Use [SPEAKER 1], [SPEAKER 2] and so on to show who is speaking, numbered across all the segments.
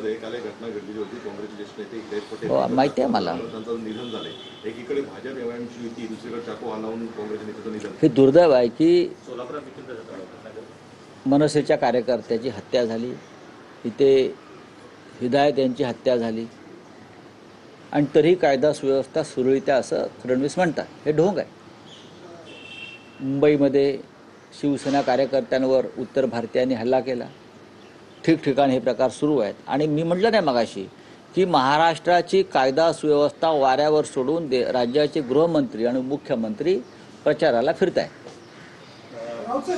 [SPEAKER 1] नाशिकमध्ये काल एक घटना घडलेली होती. काँग्रेसचे ज्येष्ठ नेते हितेश पटेल
[SPEAKER 2] माहिती आहे मला.
[SPEAKER 1] त्यांचं निधन झालंय. एकीकडे भाजप एमआयएमची युती, दुसरीकडे चाकू हाणावून काँग्रेसच्या नेत्याचं निधन.
[SPEAKER 2] हे दुर्दैव आहे की
[SPEAKER 1] सोलापुरात
[SPEAKER 2] मनसेच्या कार्यकर्त्याची हत्या झाली, इथे हिदायत यांची हत्या झाली आणि तरीही कायदा सुव्यवस्था सुरळीत आहे असं फडणवीस म्हणतात. हे ढोंग आहे. मुंबईमध्ये शिवसेना कार्यकर्त्यांवर उत्तर भारतीयांनी हल्ला केला. ठिकठिकाणी हे प्रकार सुरू आहेत आणि मी म्हटलं नाही मगाशी की महाराष्ट्राची कायदा सुव्यवस्था वाऱ्यावर सोडून राज्याचे गृहमंत्री आणि मुख्यमंत्री प्रचाराला फिरत आहेत.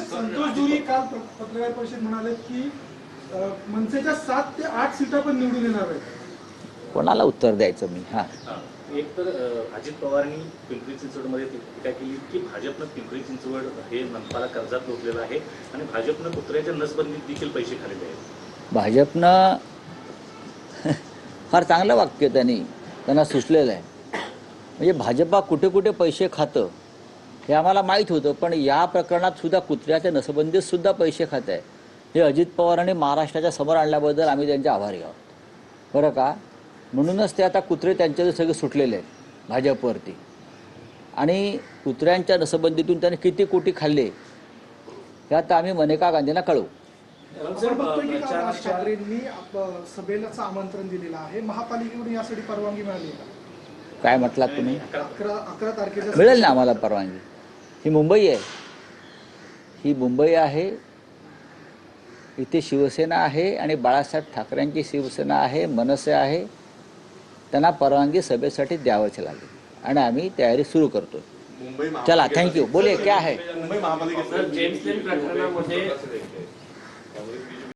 [SPEAKER 3] संतोष जुरी काल पत्रकार परिषद म्हणाले की मनसेच्या 7 ते 8 सीटा पण निवडून येणार आहेत.
[SPEAKER 2] कोणाला उत्तर द्यायचं मी?
[SPEAKER 4] एक तर अजित पवारांनी पिंपरी चिंचवडमध्ये टीका केली की भाजपनं पिंपरी चिंचवड हे मनपाला कर्जात रोखलेलं आहे आणि भाजपनं कुत्र्याच्या नसबंदीत देखील पैसे खाल्लेले आहेत.
[SPEAKER 2] भाजपनं फार चांगलं वाक्य त्यांना सुचलेलं आहे. म्हणजे भाजपा कुठे कुठे पैसे खातं हे आम्हाला माहीत होतं, पण या प्रकरणात सुद्धा कुत्र्याच्या नसबंदीत सुद्धा पैसे खात आहे हे अजित पवारांनी महाराष्ट्राच्या समोर आणल्याबद्दल आम्ही त्यांचे आभारी आहोत. बरं का? म्हणूनच ते आता कुत्रे त्यांचे सगळे सुटलेले आहेत भाजपवरती आणि कुत्र्यांच्या नसबंदीतून त्यांनी किती कोटी खाल्ले हे आता आम्ही मनेका गांधींना कळवू.
[SPEAKER 3] राज ठाकरेंनी सभेलाच आमंत्रण दिलेलं आहे. महापालिकेकडून यासाठी परवानगी मिळाली का?
[SPEAKER 2] काय म्हटलात तुम्ही?
[SPEAKER 3] 11 तारखेला
[SPEAKER 2] मिळेल ना आम्हाला परवानगी. ही मुंबई आहे, ही मुंबई आहे. इथे शिवसेना आहे आणि बाळासाहेब ठाकरेंची शिवसेना आहे, मनसे आहे. त्यांना परवानगी सभेसाठी द्यावंच लागेल आणि आम्ही तयारी सुरू करतो. चला, थँक्यू. बोले क्या है?
[SPEAKER 1] मुंबई महापालिकेत
[SPEAKER 5] जेम्स लेन प्रकरणामध्ये